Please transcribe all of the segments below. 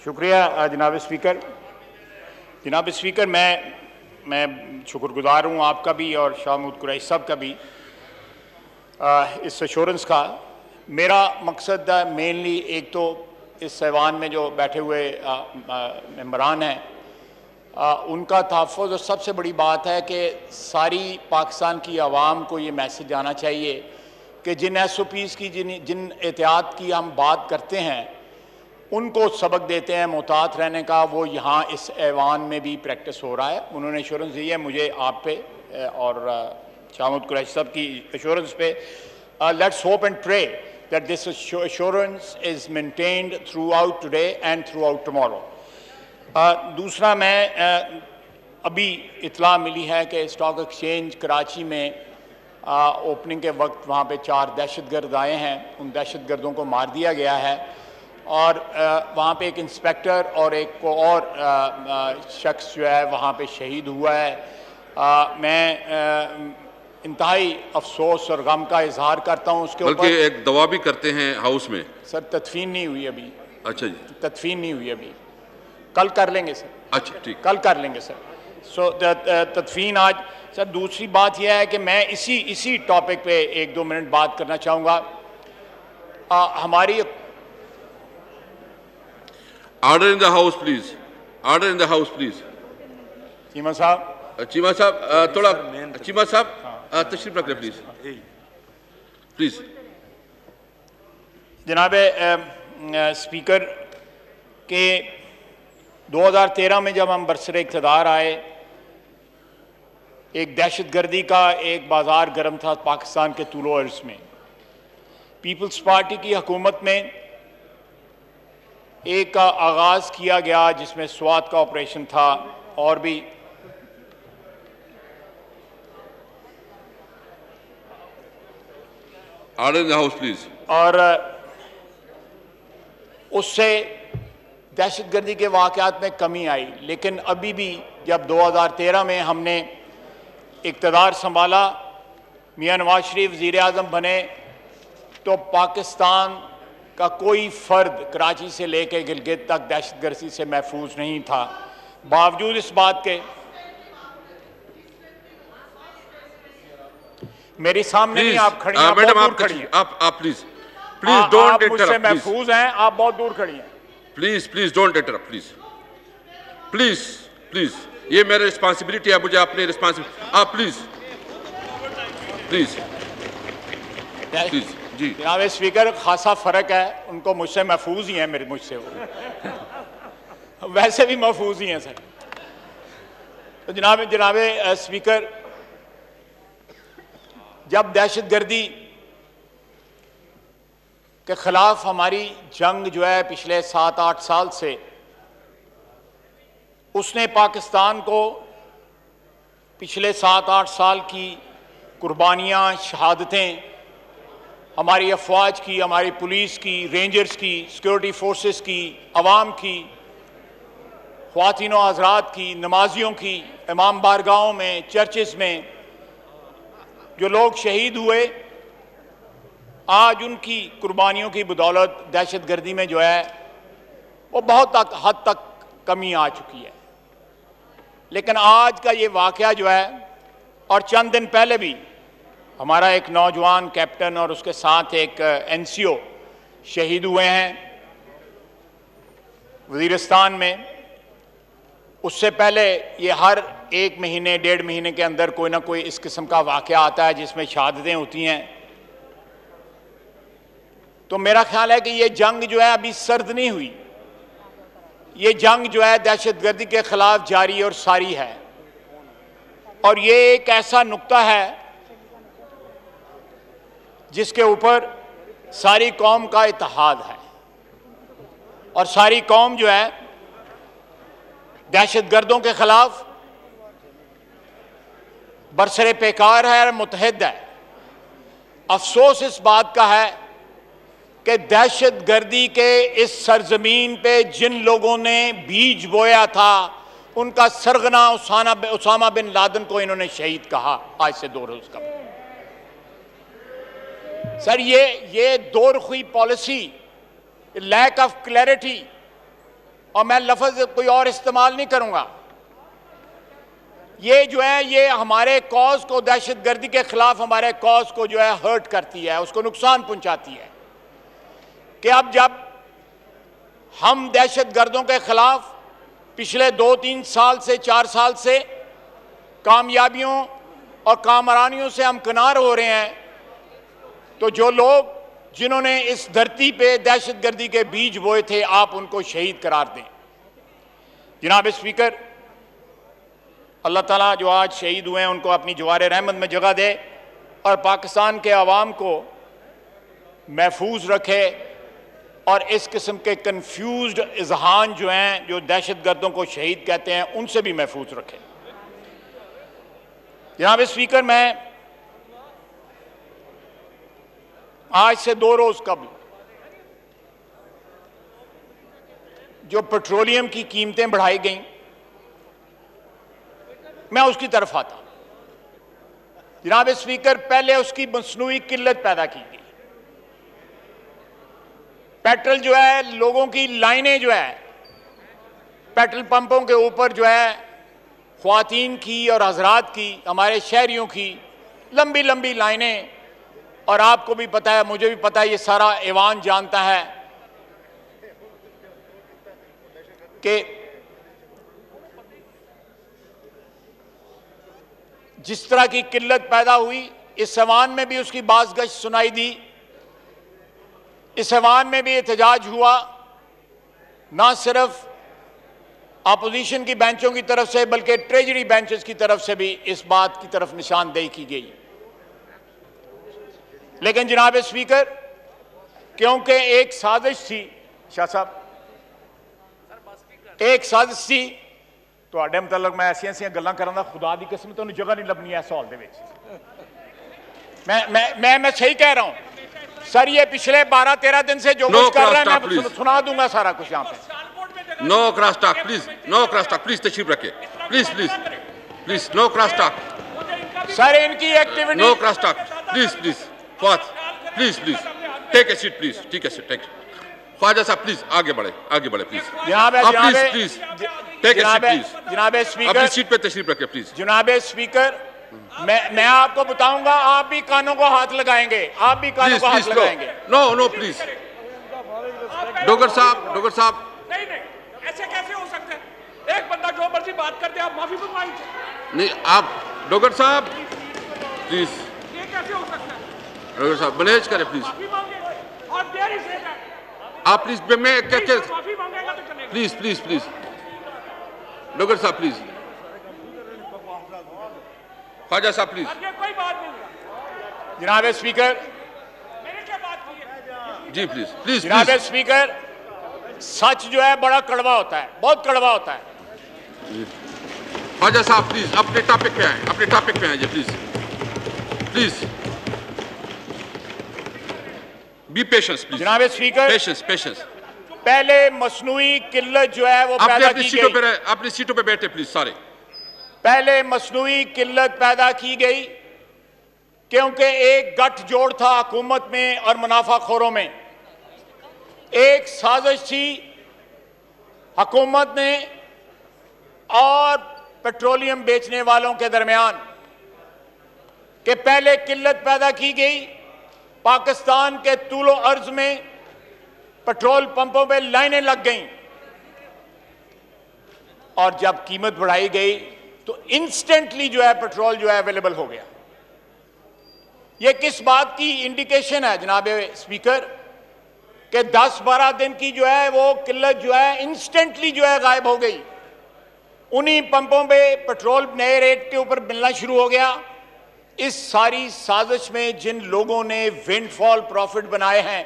शुक्रिया जनाब स्पीकर। जनाब स्पीकर, मैं शुक्रगुजार हूँ आपका भी और शाह महमूद कुरैशी साहब का भी इस एश्योरेंस का। मेरा मकसद मेनली एक तो इस ऐवान में जो बैठे हुए मेंबरान हैं उनका तहफ़्फ़ुज़, और सबसे बड़ी बात है कि सारी पाकिस्तान की आवाम को ये मैसेज आना चाहिए कि जिन SOPs की जिन एहतियात की हम बात करते हैं उनको सबक देते हैं मोहतात रहने का, वो यहाँ इस ऐवान में भी प्रैक्टिस हो रहा है। उन्होंने एश्योरेंस दी है मुझे, आप पे और शाह महमूद कुरैशी साहब की एश्योरेंस पे। Let's hope and pray that this assurance is maintained throughout today and throughout tomorrow. दूसरा, मैं अभी इत्तला मिली है कि स्टॉक एक्सचेंज कराची में ओपनिंग के वक्त वहाँ पे 4 दहशतगर्द आए हैं, उन दहशतगर्दों को मार दिया गया है और वहाँ पे एक इंस्पेक्टर और एक को और शख्स जो है वहाँ पे शहीद हुआ है। मैं इंतहाई अफसोस और गम का इजहार करता हूँ उसके ऊपर। बल्कि एक दवा भी करते हैं हाउस में। सर तदफीन नहीं हुई अभी। अच्छा जी, तदफीन नहीं हुई अभी, कल कर लेंगे सर। अच्छा ठीक, कल कर लेंगे सर। सो तदफीन आज। सर दूसरी बात यह है कि मैं इसी टॉपिक पे 1-2 मिनट बात करना चाहूँगा। हमारी order in the house please, order in the house please. Cheema साहब, थोड़ा चीमा साहब तशरीफ रख लें प्लीज, प्लीज। जनाब स्पीकर के 2013 में जब हम बरसरे इक़्तिदार आए, एक दहशतगर्दी का एक बाज़ार गर्म था पाकिस्तान के तूलो अर्ज़ में। पीपल्स पार्टी की हुकूमत में एक का आगाज़ किया गया जिसमें स्वात का ऑपरेशन था और भी order in the house please. और उससे दहशतगर्दी के वाक़यात में कमी आई। लेकिन अभी भी जब 2013 में हमने इक़्तिदार संभाला, मियां नवाज शरीफ वज़ीर आज़म बने, तो पाकिस्तान का कोई फ़र्द कराची से लेकर गिलगित तक दहशतगर्दी से महफूज नहीं था। बावजूद इस बात के मेरे सामने नहीं, आप खड़ी हैं, मैडम आप खड़ी हैं, आप प्लीज डोंट इंटरप्ट, मुझसे महफूज हैं, आप बहुत दूर खड़ी हैं। प्लीज डोंट इंटरप्ट, प्लीज ये मेरी रिस्पॉन्सिबिलिटी है, मुझे अपनी रिस्पॉन्सिबिलिटी, आप प्लीज जी। जनाब स्पीकर, खासा फर्क है, उनको मुझसे महफूज ही है, मेरे मुझसे वो वैसे भी महफूज ही हैं सर। तो जनाब स्पीकर, जब दहशतगर्दी के खिलाफ हमारी जंग जो है पिछले 7-8 साल से, उसने पाकिस्तान को पिछले 7-8 साल की कुर्बानियाँ, शहादतें, हमारी अफवाज की, हमारी पुलिस की, रेंजर्स की, सिक्योरिटी फोर्सेस की, अवाम की, ख्वातीन और हज़रात की, नमाजियों की, इमाम बारगाहों में, चर्चेस में जो लोग शहीद हुए, आज उनकी कुर्बानियों की बदौलत दहशतगर्दी में जो है वो बहुत हद तक कमी आ चुकी है। लेकिन आज का ये वाक़या जो है, और चंद दिन पहले भी हमारा एक नौजवान कैप्टन और उसके साथ एक NCO शहीद हुए हैं वज़ीरिस्तान में। उससे पहले ये हर 1 महीने 1.5 महीने के अंदर कोई ना कोई इस किस्म का वाक़या आता है जिसमें शहादतें होती हैं। तो मेरा ख्याल है कि ये जंग जो है अभी सर्द नहीं हुई, ये जंग जो है दहशतगर्दी के खिलाफ जारी और सारी है। और ये एक ऐसा नुक्ता है जिसके ऊपर सारी कौम का इत्तेहाद है, और सारी कौम जो है दहशतगर्दों के खिलाफ बरसरे पेकार है और मुतहद है। अफसोस इस बात का है कि दहशतगर्दी के इस सरजमीन पे जिन लोगों ने बीज बोया था, उनका सरगना उसामा बिन लादेन को इन्होंने शहीद कहा आज से 2 रोज कबल। सर ये दो रुखी पॉलिसी, लैक ऑफ क्लैरिटी और मैं लफ्ज़ कोई और इस्तेमाल नहीं करूंगा, ये जो है ये हमारे कॉज को, दहशतगर्दी के खिलाफ हमारे कॉज को जो है हर्ट करती है, उसको नुकसान पहुंचाती है। कि अब जब हम दहशतगर्दों के खिलाफ पिछले 2-3 साल से 4 साल से कामयाबियों और कामरानियों से हम किनार हो रहे हैं, तो जो लोग जिन्होंने इस धरती पे दहशतगर्दी के बीज बोए थे, आप उनको शहीद करार दें। जनाब स्पीकर, अल्लाह ताला जो आज शहीद हुए हैं उनको अपनी जवार रहमत में जगह दे और पाकिस्तान के अवाम को महफूज रखे और इस किस्म के कन्फ्यूज्ड इजहान जो हैं, जो दहशतगर्दों को शहीद कहते हैं, उनसे भी महफूज रखे। जनाब स्पीकर, मैं आज से 2 रोज कबल जो पेट्रोलियम की कीमतें बढ़ाई गई, मैं उसकी तरफ आता हूं। जनाब स्पीकर, पहले उसकी मसनूई किल्लत पैदा की गई। पेट्रोल जो है, लोगों की लाइनें जो है पेट्रोल पंपों के ऊपर जो है, ख्वातीन की और हजरात की, हमारे शहरियों की लंबी लंबी लाइनें, और आपको भी पता है, मुझे भी पता है, ये सारा ऐवान जानता है कि जिस तरह की किल्लत पैदा हुई, इस ऐवान में भी उसकी बाज़गश्त सुनाई दी। इस ऐवान में भी एहतजाज हुआ, ना सिर्फ अपोजिशन की बेंचों की तरफ से बल्कि ट्रेजरी बेंचेस की तरफ से भी इस बात की तरफ निशानदेही की गई। लेकिन जनाब स्पीकर, क्योंकि एक साजिश थी, शाह साहब, एक साजिश थी, ਤੁਹਾਡੇ ਮੁਤਲਕ मैं ऐसी ऐसी गल्लां करां दा खुदा दी कसम तुहानूं जगह नहीं लभनी इस हॉल दे विच। मैं सही कह रहा हूं सर, ये पिछले 12-13 दिन से जो कुछ कर रहा है मैं सुना दूंगा सारा कुछ यहाँ पे। No cross talk please, no cross talk please, तशरीफ रखे please please please, no cross talk sir, इनकी activity, no cross talk please please, फौज please please take a seat please, ठीक है, टेक ख्वाजा साहब प्लीज आगे बढ़े प्लीज, please take a seat please. जनाब स्पीकर, अपनी सीट पे तशरीफ रखे प्लीज। जनाब स्पीकर, मैं आपको बताऊंगा, आप भी कानों को हाथ लगाएंगे, आप भी कानों को हाथ लगाएंगे। नो नो प्लीज, डोगर साहब नहीं, ऐसे कैसे हो सकता है? एक बंदा जो मर्जी बात करते आप माफी मंगवाएंगे? नहीं, आप डोगर साहब प्लीज, ये कैसे हो सकता है? डोगर साहब मैनेज करें प्लीज, माफी मांगे और देरी से आप प्लीज, मैं क्या माफी मांगेगा तो चलेगा। प्लीज प्लीज प्लीज, डोगर साहब प्लीज, ख्वाजा साहब प्लीज। ये कोई बात नहीं। जनाब स्पीकर, मैंने क्या बात की है? जी प्लीज प्लीज जनाब प्लीज। स्पीकर, सच जो है बड़ा कड़वा होता है, बहुत कड़वा होता है। ख्वाजा साहब प्लीज अपने टॉपिक पे आए, अपने टॉपिक पे आइए please please, B patience please. जनाब स्पीकर, पेशेंस। पहले मसनूई किल्लत जो है वो पैदा अपनी की सीटों गई। पे, अपनी सीटों पे बैठे प्लीज सारे। पहले मसनूई किल्लत पैदा की गई क्योंकि एक गठजोड़ था हुकूमत में और मुनाफाखोरों में। एक साजिश थी हुकूमत ने और पेट्रोलियम बेचने वालों के दरमियान कि पहले किल्लत पैदा की गई, पाकिस्तान के तूलो अर्ज में पेट्रोल पंपों पे लाइनें लग गईं, और जब कीमत बढ़ाई गई तो इंस्टेंटली जो है पेट्रोल जो है अवेलेबल हो गया। यह किस बात की इंडिकेशन है जनाब स्पीकर कि 10-12 दिन की जो है वो किल्लत जो है इंस्टेंटली जो है गायब हो गई। उन्हीं पंपों पे पेट्रोल नए रेट के ऊपर मिलना शुरू हो गया। इस सारी साजिश में जिन लोगों ने विंडफॉल प्रॉफिट बनाए हैं,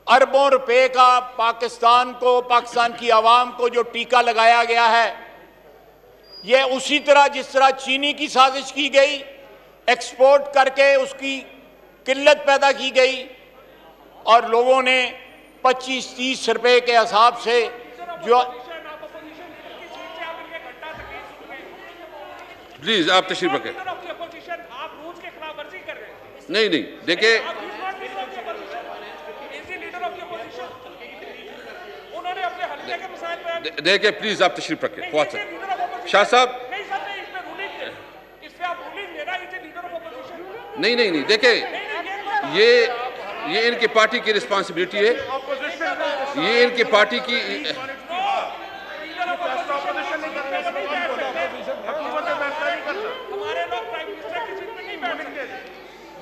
अरबों रुपए का पाकिस्तान को, पाकिस्तान की आवाम को जो टीका लगाया गया है, यह उसी तरह जिस तरह चीनी की साजिश की गई, एक्सपोर्ट करके उसकी किल्लत पैदा की गई और लोगों ने 25-30 रुपए के हिसाब से जो। प्लीज आप तशरीफ रखें। नहीं देखिए, उन्होंने अपने हल्के के मसाइल पे देखिए प्लीज आप तशरीफ रखें। फवाद साहब, शाह साहब, नहीं, देखिए ये इनकी पार्टी की रिस्पांसिबिलिटी है, ये इनकी पार्टी की।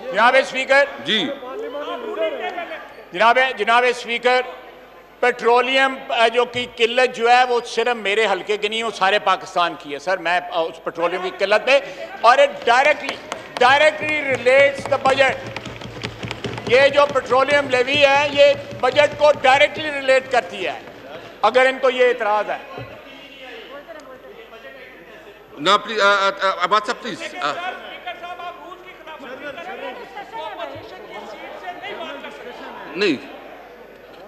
जनाब स्पीकर जी, जनाब स्पीकर, पेट्रोलियम जो की किल्लत जो है वो सिर्फ मेरे हल्के की नहीं, वो सारे पाकिस्तान की है सर। मैं उस पेट्रोलियम की किल्लत पे, और it directly relates the budget. ये जो पेट्रोलियम लेवी है ये बजट को डायरेक्टली रिलेट करती है, अगर इनको ये इतराज है ना। प्लीज अब्बास साहब प्लीज। नहीं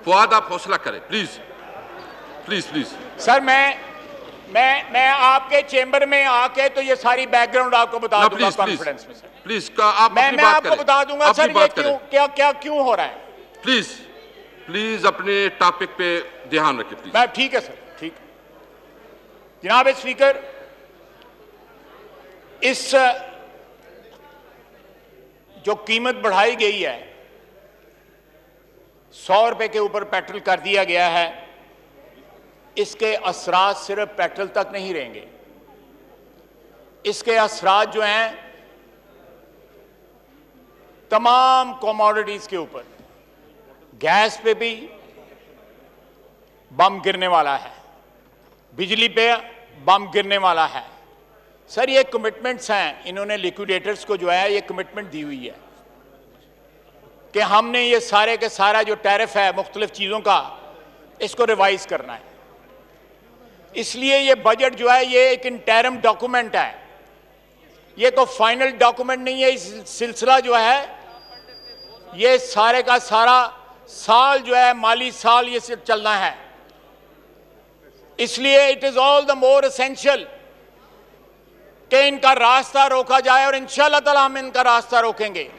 फवाद, आप हौसला करें प्लीज प्लीज प्लीज। सर। मैं आपके चेंबर में आके तो ये सारी बैकग्राउंड आपको बता दूंगा कॉन्फ्रेंस में सर। प्लीज आप मैं आपको बता दूंगा सर ये क्यों हो रहा है। प्लीज अपने टॉपिक पे ध्यान रखें प्लीज। मैं ठीक है सर, ठीक। जनाब स्पीकर, इस जो कीमत बढ़ाई गई है, 100 रुपए के ऊपर पेट्रोल कर दिया गया है, इसके असरात सिर्फ पेट्रोल तक नहीं रहेंगे। इसके असरात जो हैं तमाम कमोडिटीज के ऊपर, गैस पे भी बम गिरने वाला है, बिजली पे बम गिरने वाला है। सर ये कमिटमेंट्स हैं, इन्होंने लिक्विडेटर्स को जो है ये कमिटमेंट दी हुई है कि हमने ये सारे के सारा जो टैरिफ है मुख्तलिफ चीज़ों का, इसको रिवाइज करना है। इसलिए ये बजट जो है ये एक इंटरिम डॉक्यूमेंट है, ये कोई फाइनल डॉक्यूमेंट नहीं है। इस सिलसिला जो है ये सारे का सारा साल जो है, माली साल ये चलना है। इसलिए it is all the more essential कि इनका रास्ता रोका जाए, और इंशाअल्लाह ताला हम इनका रास्ता रोकेंगे,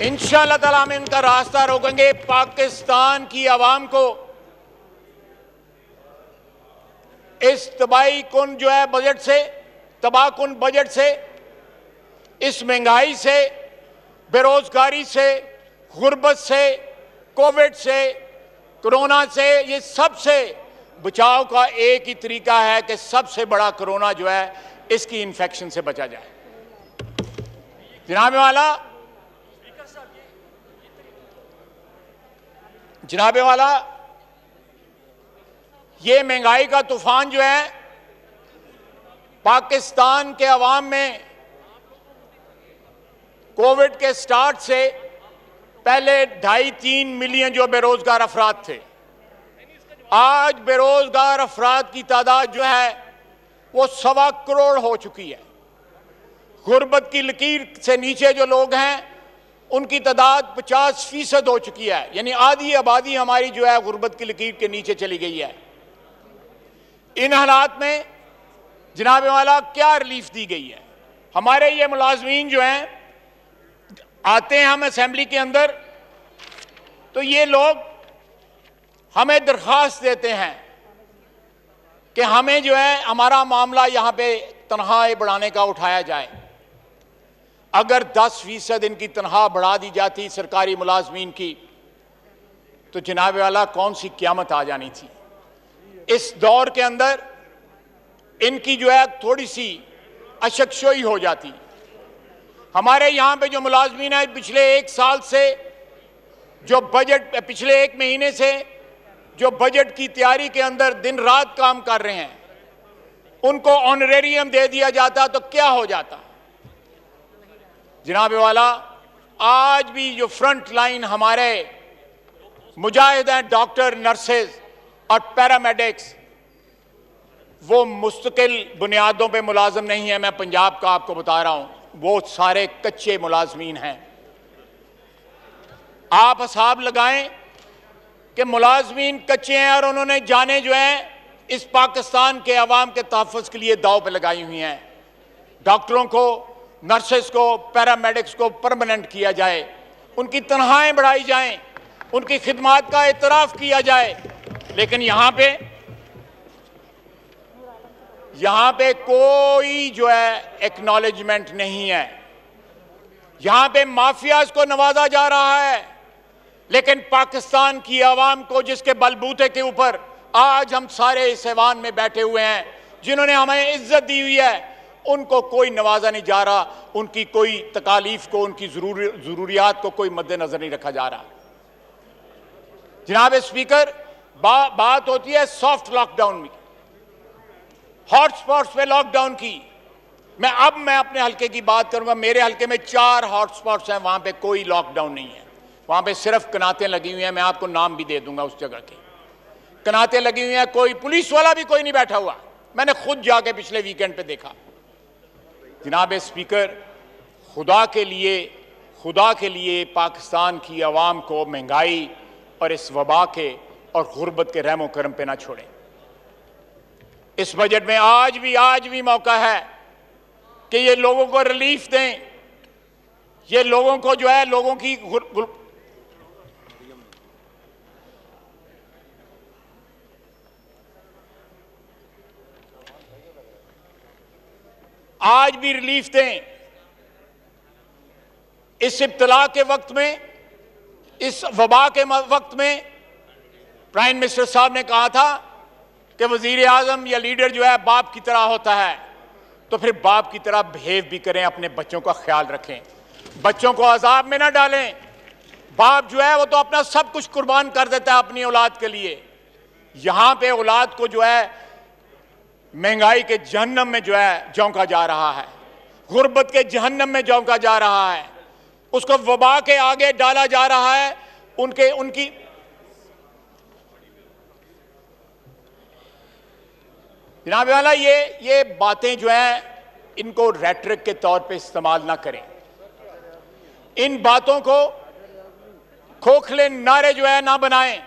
इंशाअल्लाह ताला हम इनका रास्ता रोकेंगे। पाकिस्तान की आवाम को इस तबाहीकुन जो है बजट से, तबाहकुन बजट से, इस महंगाई से, बेरोजगारी से, गुर्बत से, कोविड से, कोरोना से, ये सबसे बचाव का एक ही तरीका है कि सबसे बड़ा कोरोना जो है इसकी इन्फेक्शन से बचा जाए। जनाबे वाला ये महंगाई का तूफान जो है पाकिस्तान के अवाम में कोविड के स्टार्ट से पहले 2.5-3 मिलियन जो बेरोजगार अफराद थे, आज बेरोजगार अफराद की तादाद जो है वो 1.25 करोड़ हो चुकी है। गुर्बत की लकीर से नीचे जो लोग हैं उनकी तादाद 50% हो चुकी है, यानी आधी आबादी हमारी जो है गुर्बत की लकीर के नीचे चली गई है। इन हालात में जनाब वाला क्या रिलीफ दी गई है? हमारे ये मुलाजमीन जो हैं आते हैं हम असेंबली के अंदर, तो ये लोग हमें दरख्वास्त देते हैं कि हमें जो है हमारा मामला यहाँ पे तनख्वाह बढ़ाने का उठाया जाए। अगर 10% इनकी तनख्वाह बढ़ा दी जाती सरकारी मुलाजमीन की, तो जनाब वाला कौन सी क़यामत आ जानी थी। इस दौर के अंदर इनकी जो है थोड़ी सी अशकशोई हो जाती। हमारे यहाँ पे जो मुलाजमीन है पिछले 1 साल से जो बजट, पिछले 1 महीने से जो बजट की तैयारी के अंदर दिन रात काम कर रहे हैं, उनको ऑनरेरियम दे दिया जाता तो क्या हो जाता। जनाब वाला आज भी जो फ्रंट लाइन हमारे मुजाहिद हैं, डॉक्टर, नर्सेज और पैरामेडिक्स, वो मुस्तकिल बुनियादों पे मुलाजिम नहीं है। मैं पंजाब का आपको बता रहा हूं, वो सारे कच्चे मुलाजमीन हैं। आप हिसाब लगाएं कि मुलाजमीन कच्चे हैं और उन्होंने जाने जो है इस पाकिस्तान के अवाम के तहफ़्फ़ुज़ के लिए दाव पे लगाई हुई हैं। डॉक्टरों को, नर्सेस को, पैरामेडिक्स को परमानेंट किया जाए, उनकी तनख्वाहें बढ़ाई जाएं, उनकी खिदमत का इतराफ़ किया जाए। लेकिन यहाँ पे कोई जो है एक्नॉलेजमेंट नहीं है। यहाँ पे माफियाज को नवाजा जा रहा है, लेकिन पाकिस्तान की आवाम को, जिसके बलबूते के ऊपर आज हम सारे इस ऐवान में बैठे हुए हैं, जिन्होंने हमें इज्जत दी हुई है, उनको कोई नवाजा नहीं जा रहा, उनकी कोई तकालीफ को, उनकी जरूरियात को कोई मद्देनजर नहीं रखा जा रहा। जनाब स्पीकर, बात होती है सॉफ्ट लॉकडाउन में, हॉटस्पॉट्स पे लॉकडाउन की। मैं अपने हल्के की बात करूंगा। मेरे हल्के में 4 हॉटस्पॉट्स हैं, वहां पे कोई लॉकडाउन नहीं है। वहां पे सिर्फ कनातें लगी हुई हैं। मैं आपको नाम भी दे दूंगा उस जगह के। कनातें लगी हुई हैं, कोई पुलिस वाला भी कोई नहीं बैठा हुआ। मैंने खुद जाके पिछले वीकेंड पे देखा। जनाब स्पीकर, खुदा के लिए पाकिस्तान की आवाम को महंगाई और इस वबा के और गुर्बत के रहमो करम पे ना छोड़ें। इस बजट में आज भी मौका है कि ये लोगों को रिलीफ दें। ये लोगों को जो है, लोगों की आज भी रिलीफ दें। इस इब्तला के वक्त में, इस वबा के वक्त में प्राइम मिनिस्टर साहब ने कहा था कि वजीर आजम या लीडर जो है बाप की तरह होता है, तो फिर बाप की तरह बिहेव भी करें, अपने बच्चों का ख्याल रखें, बच्चों को अजाब में ना डालें। बाप जो है वो तो अपना सब कुछ कुर्बान कर देता है अपनी औलाद के लिए। यहां पे औलाद को जो है महंगाई के जहन्नम में जो है झोंका जा रहा है, गुर्बत के जहन्नम में झोंका जा रहा है, उसको वबा के आगे डाला जा रहा है। उनकी जनाब वाला, ये बातें जो हैं, इनको रेटरिक के तौर पे इस्तेमाल ना करें। इन बातों को खोखले नारे जो है ना बनाएं।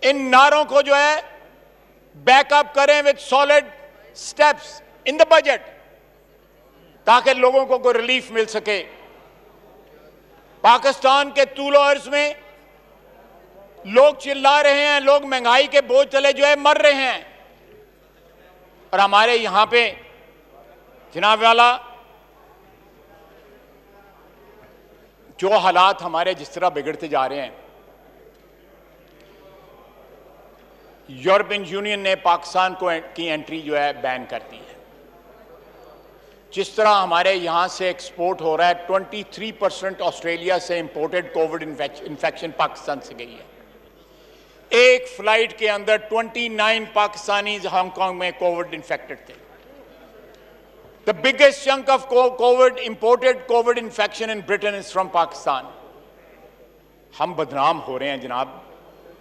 इन नारों को जो है बैकअप करें with solid steps in the budget, ताकि लोगों को कोई रिलीफ मिल सके। पाकिस्तान के तूलो अर्ज में लोग चिल्ला रहे हैं, लोग महंगाई के बोझ तले जो है मर रहे हैं। और हमारे यहां पे जनाब वाला, जो हालात हमारे जिस तरह बिगड़ते जा रहे हैं, यूरोपियन यूनियन ने पाकिस्तान की एंट्री जो है बैन कर दी है। जिस तरह हमारे यहां से एक्सपोर्ट हो रहा है, 23% ऑस्ट्रेलिया से इंपोर्टेड कोविड इन्फेक्शन पाकिस्तान से गई है। एक फ्लाइट के अंदर 29 पाकिस्तानीज हांगकांग में कोविड इन्फेक्टेड थे। The biggest chunk of Covid imported Covid infection in Britain is from Pakistan. हम बदनाम हो रहे हैं जनाब।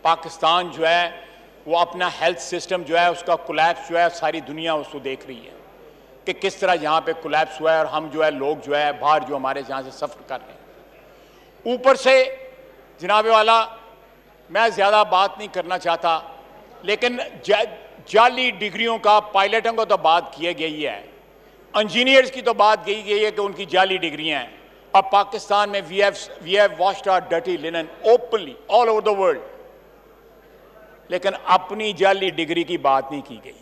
पाकिस्तान जो है वो अपना हेल्थ सिस्टम जो है उसका कोलैप्स जो है, सारी दुनिया उसको देख रही है कि किस तरह यहाँ पे कोलैप्स हुआ है। और हम जो है, लोग जो है बाहर जो हमारे यहाँ से सफ़र कर रहे हैं। ऊपर से जनाब वाला, मैं ज़्यादा बात नहीं करना चाहता, लेकिन जाली डिग्रियों का, पायलटों को तो बात की गई है, इंजीनियर्स की तो बात की गई है कि उनकी जाली डिग्रियां हैं। और पाकिस्तान में we have washed our dirty linen openly all over the world, लेकिन अपनी जाली डिग्री की बात नहीं की गई।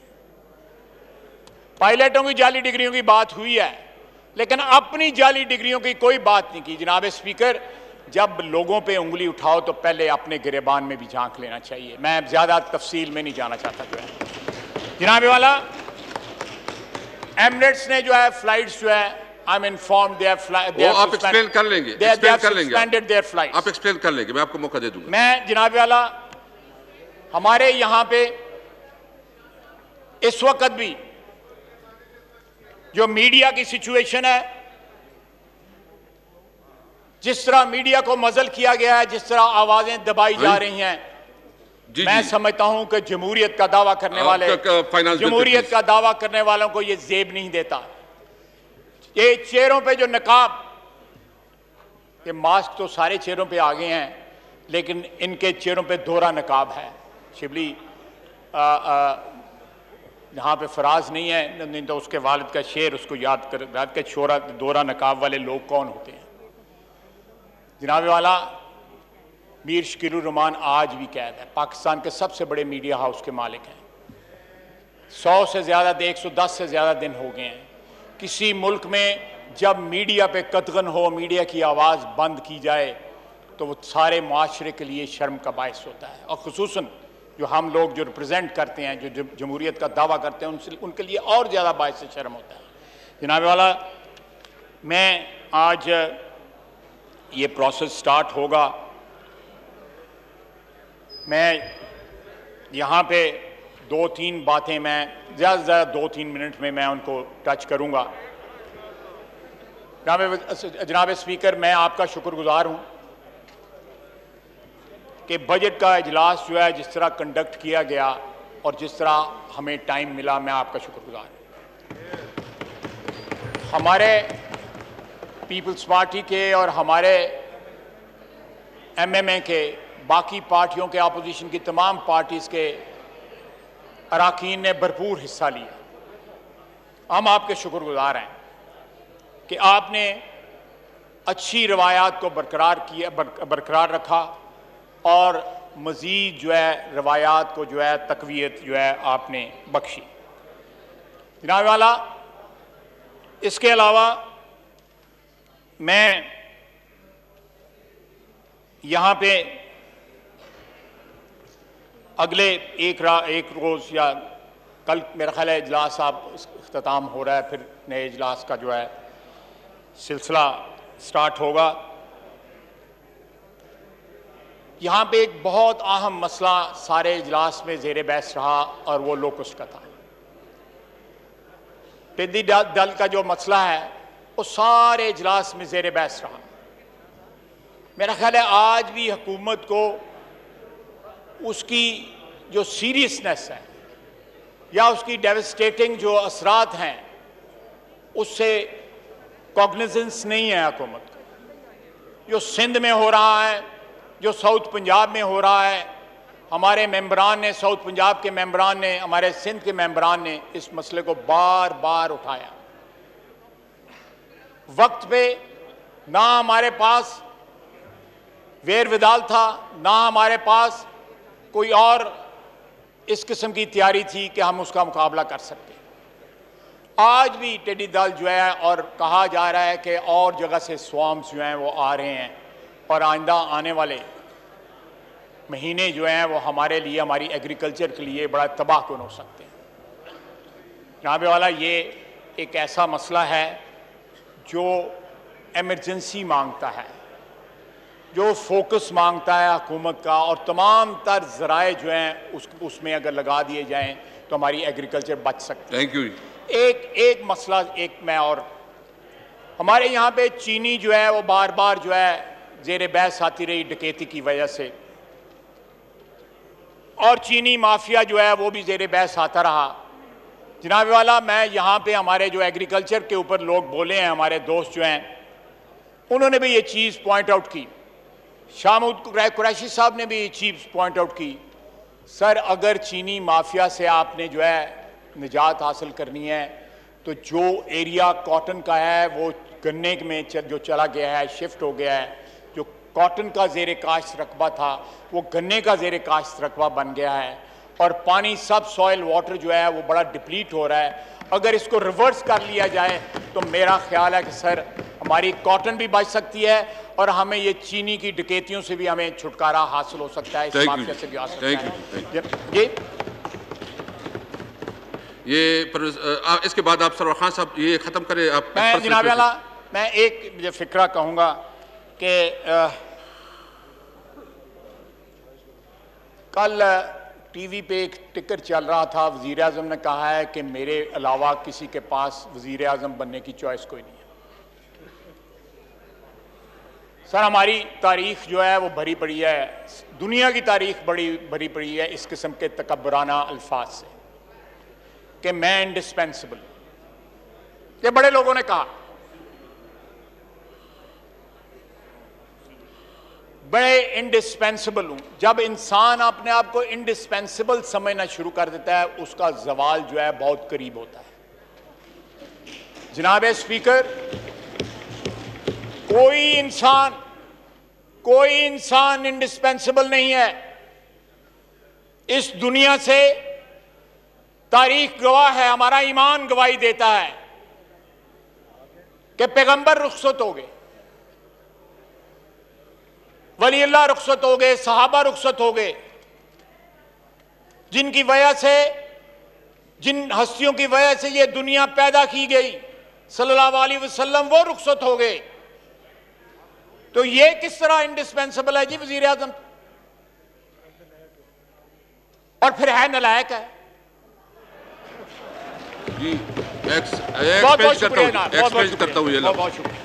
पायलटों की जाली डिग्रियों की बात हुई है, लेकिन अपनी जाली डिग्रियों की कोई बात नहीं की। जनाब स्पीकर, जब लोगों पे उंगली उठाओ तो पहले अपने गिरेबान में भी झांक लेना चाहिए। मैं ज्यादा तफसील में नहीं जाना चाहता। जो है जनाब वाला, एमिरेट्स ने जो है फ्लाइट्स जो है, आई एम इन्फॉर्म्ड दे आप एक्सप्लेन कर लेंगे, आप एक्सप्लेन कर लेंगे, मैं आपको मौका दे दूंगा। मैं जनाब वाला, हमारे यहां पे इस वक्त भी जो मीडिया की सिचुएशन है, जिस तरह मीडिया को मजल किया गया है, जिस तरह आवाजें दबाई जा रही हैं, मैं समझता हूं कि जमहूरियत का दावा करने वाले, जमहूरियत का दावा करने वालों को यह जेब नहीं देता। ये चेहरों पे जो नकाब, ये मास्क तो सारे चेहरों पे आ गए हैं, लेकिन इनके चेहरों पे दोहरा नकाब है। शिबली यहाँ पे फराज नहीं है, नहीं तो उसके वालिद का शेर उसको याद के छोरा दोहरा नकाब वाले लोग कौन होते हैं। जनाब वाला, मीर शकीलुर रहमान आज भी कैद है। पाकिस्तान के सबसे बड़े मीडिया हाउस के मालिक हैं। 100 से ज़्यादा 110 से ज़्यादा दिन हो गए हैं। किसी मुल्क में जब मीडिया पे कतगन हो, मीडिया की आवाज़ बंद की जाए तो वो सारे माशरे के लिए शर्म का बायस होता है, और ख़ुसूसन जो हम लोग जो रिप्रेजेंट करते हैं, जो जमहूरियत का दावा करते हैं, उनके लिए और ज़्यादा बायस शर्म होता है। जनाब वाला, मैं आज ये प्रोसेस स्टार्ट होगा, मैं यहाँ पे 2-3 बातें मैं ज़्यादा से ज़्यादा 2-3 मिनट में मैं उनको टच करूँगा। जनाब स्पीकर, मैं आपका शुक्रगुजार हूँ कि बजट का इजलास जो है जिस तरह कंडक्ट किया गया और जिस तरह हमें टाइम मिला, मैं आपका शुक्रगुजार हूँ। हमारे पीपल्स पार्टी के और हमारे MMA के, बाकी पार्टियों के, अपोजिशन की तमाम पार्टीज़ के अरकान ने भरपूर हिस्सा लिया। हम आपके शुक्रगुजार हैं कि आपने अच्छी रवायात को बरकरार रखा और मज़ीद जो है रवायात को जो है तक़वियत जो है आपने बख्शी। जनाब वाला, इसके अलावा मैं यहाँ पे अगले एक रोज़ या कल मेरा ख्याल है इजलास आप इख्तिताम हो रहा है, फिर नए इजलास का जो है सिलसिला स्टार्ट होगा। यहाँ पे एक बहुत अहम मसला सारे इजलास में ज़ेर बहस रहा और वो लोकस्ट का था। टिड्डी दल का जो मसला है वो सारे इजलास में ज़ेर बहस रहा। मेरा ख्याल है आज भी हुकूमत को उसकी जो सीरियसनेस है या उसकी डेवस्टेटिंग जो असरात हैं उससे कॉग्निजेंस नहीं है हुकूमत को। जो सिंध में हो रहा है, जो साउथ पंजाब में हो रहा है, हमारे मेंबरान ने, साउथ पंजाब के मेंबरान ने, हमारे सिंध के मेंबरान ने इस मसले को बार बार उठाया। वक्त पे ना हमारे पास वेर विदाल था, ना हमारे पास कोई और इस किस्म की तैयारी थी कि हम उसका मुकाबला कर सकते। आज भी टिड्डी दल जो है, और कहा जा रहा है कि और जगह से स्वाम्स जो हैं वो आ रहे हैं और आइंदा आने वाले महीने जो हैं वो हमारे लिए, हमारी एग्रीकल्चर के लिए बड़ा तबाहकुन हो सकते हैं। जनाब वाला, ये एक ऐसा मसला है जो एमरजेंसी मांगता है, जो फोकस मांगता है हुकूमत का, और तमाम तर ज़राए जो हैं उसमें अगर लगा दिए जाएं तो हमारी एग्रीकल्चर बच सकती है। Thank you. एक मसला मैं और हमारे यहाँ पे चीनी जो है वो बार बार जो है ज़ेर बहस आती रही डकैती की वजह से, और चीनी माफिया जो है वो भी ज़ेर बहस आता रहा। जनाब वाला, मैं यहाँ पे हमारे जो एग्रीकल्चर के ऊपर लोग बोले हैं, हमारे दोस्त जो हैं, उन्होंने भी ये चीज़ पॉइंट आउट की। शाहमूद कुरैशी साहब ने भी ये चीज़ पॉइंट आउट की। सर, अगर चीनी माफिया से आपने जो है निजात हासिल करनी है तो जो एरिया कॉटन का है वो गन्ने में जो चला गया है, शिफ्ट हो गया है। जो कॉटन का ज़ेर काश्त रकबा था वो गन्ने का ज़ेर काश्त रकबा बन गया है, और पानी सब सॉइल वाटर जो है वो बड़ा डिप्लीट हो रहा है। अगर इसको रिवर्स कर लिया जाए तो मेरा ख्याल है कि सर हमारी कॉटन भी बच सकती है और हमें ये चीनी की डकैतियों से भी हमें छुटकारा हासिल हो सकता है, इस माफिया से भी हासिल हो सकता है। ये इसके बाद आप सरवर खान साहब ये ख़त्म करें। आप मैं जनाब वाला, मैं एक फिक्रा कहूँगा कि कल टीवी पे एक टिकर चल रहा था, वज़ीर आज़म ने कहा है कि मेरे अलावा किसी के पास वज़ीर आज़म बनने की चॉइस कोई नहीं है। सर, हमारी तारीख जो है वो भरी पड़ी है, दुनिया की तारीख बड़ी भरी पड़ी है इस किस्म के तकब्बराना अल्फाज से कि मैं इंडिस्पेंसिबल। ये बड़े लोगों ने कहा, बड़े इंडिस्पेंसिबल हूं। जब इंसान अपने आप को इंडिस्पेंसिबल समझना शुरू कर देता है उसका जवाल जो है बहुत करीब होता है। जनाब स्पीकर, कोई इंसान कोई इंसान इंडिस्पेंसिबल नहीं है। इस दुनिया से तारीख गवाह है, हमारा ईमान गवाही देता है कि पैगंबर रुखसत हो गए, वली अल्लाह रुखसत हो गए, सहाबा रुखसत हो गए, जिनकी वजह से, जिन हस्तियों की वजह से ये दुनिया पैदा की गई सल्लल्लाहु अलैहि वसल्लम, वो रुखसत हो गए। तो ये किस तरह इंडिस्पेंसिबल है जी वजीर आजम? और फिर है नलायक है जी। एक्सपेंस करता हूँ, बहुत शुक्रिया।